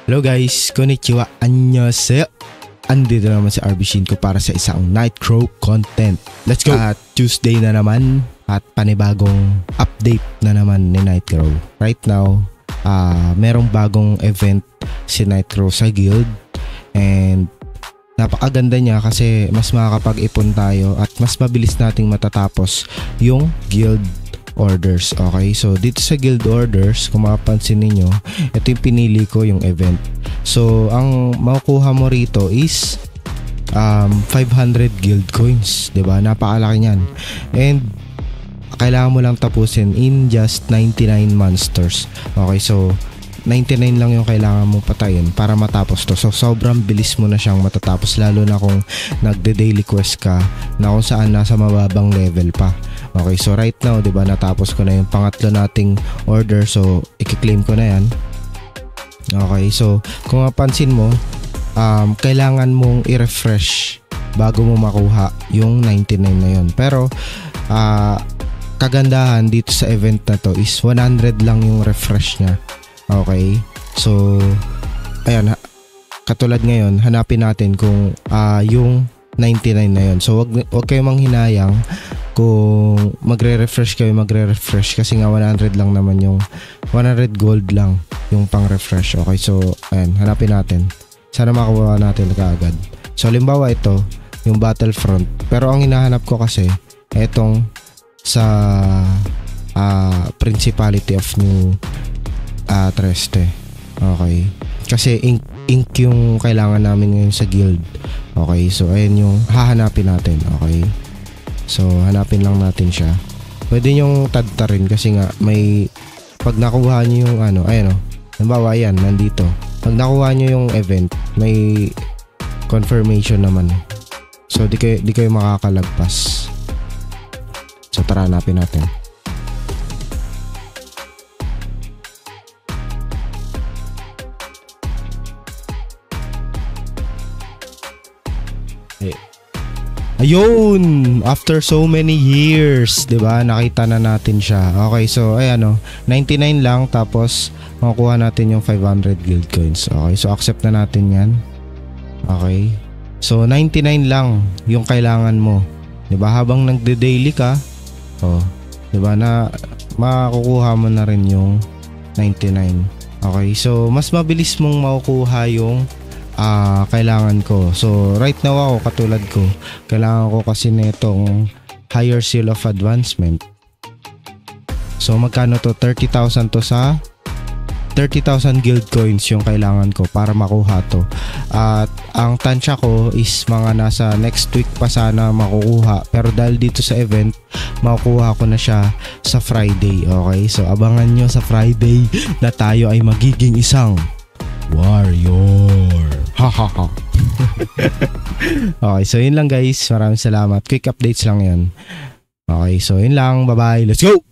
Hello guys, konnichiwa, annyeonghaseyo. Andito naman si RB Shinko para sa isang Nightcrow content. Let's go! At Tuesday na naman at panibagong update na naman ni Nightcrow. Right now, merong bagong event si Nightcrow sa guild and napakaganda niya kasi mas makakapag-ipon tayo at mas mabilis nating matatapos yung guild orders. Okay, so dito sa guild orders, kung mapapansin ninyo, ito yung pinili ko, yung event. So ang makukuha mo rito is 500 guild coins, diba? Napakalaki niyan. And kailangan mo lang tapusin in just 99 monsters. Okay, so 99 lang yung kailangan mong patayin para matapos to. So sobrang bilis mo na siyang matatapos, lalo na kung nagde-daily quest ka na kung saan nasa mababang level pa. Okay, so right now, 'di ba, natapos ko na yung pangatlo nating order. So i-claim ko na 'yan. Okay, so kung mapansin mo, kailangan mong i-refresh bago mo makuha yung 99 na 'yon. Pero kagandahan dito sa event na to is 100 lang yung refresh niya. Okay, so ayan, katulad ngayon, hanapin natin kung yung 99 na yun. So wag kayo manghinayang kung magre-refresh kayo, kasi nga 100 lang naman yung 100 gold lang yung pang-refresh. Okay, so ayan, hanapin natin. Sana makuha natin kaagad. So halimbawa ito, yung Battlefront. Pero ang hinahanap ko kasi etong sa Principality of New Treste. Okay, kasi ink yung kailangan namin ngayon sa guild. Okay, so ayan yung hahanapin natin. Okay, so hanapin lang natin siya. Pwede nyong tadtarin kasi nga may, pag nakuha nyo yung ayan o, halimbawa ayan, nandito. Pag nakuha nyo yung event, may confirmation naman. So di kayo makakalagpas. So tara, hanapin natin. Ayun, after so many years, 'di ba? Nakita na natin siya. Okay, so ayan 99 lang, tapos makukuha natin yung 500 guild coins. Okay, so accept na natin 'yan. Okay. So 99 lang yung kailangan mo. 'Di ba? Habang nagde-daily ka, 'di ba, na makukuha mo na rin yung 99. Okay, so mas mabilis mong makukuha yung kailangan ko. So right now ako, katulad ko, kailangan ko kasi netong higher seal of advancement. So magkano to? 30,000 to, sa 30,000 guild coins yung kailangan ko para makuha to. At ang tansya ko is mga nasa next week pa sana makukuha, pero dahil dito sa event, makukuha ko na siya sa Friday. Okay, so abangan nyo sa Friday na tayo ay magiging isang warrior. Hahaha. Okay, so yun lang guys. Maraming salamat. Quick updates lang yan. Okay, so yun lang. Bye bye. Let's go!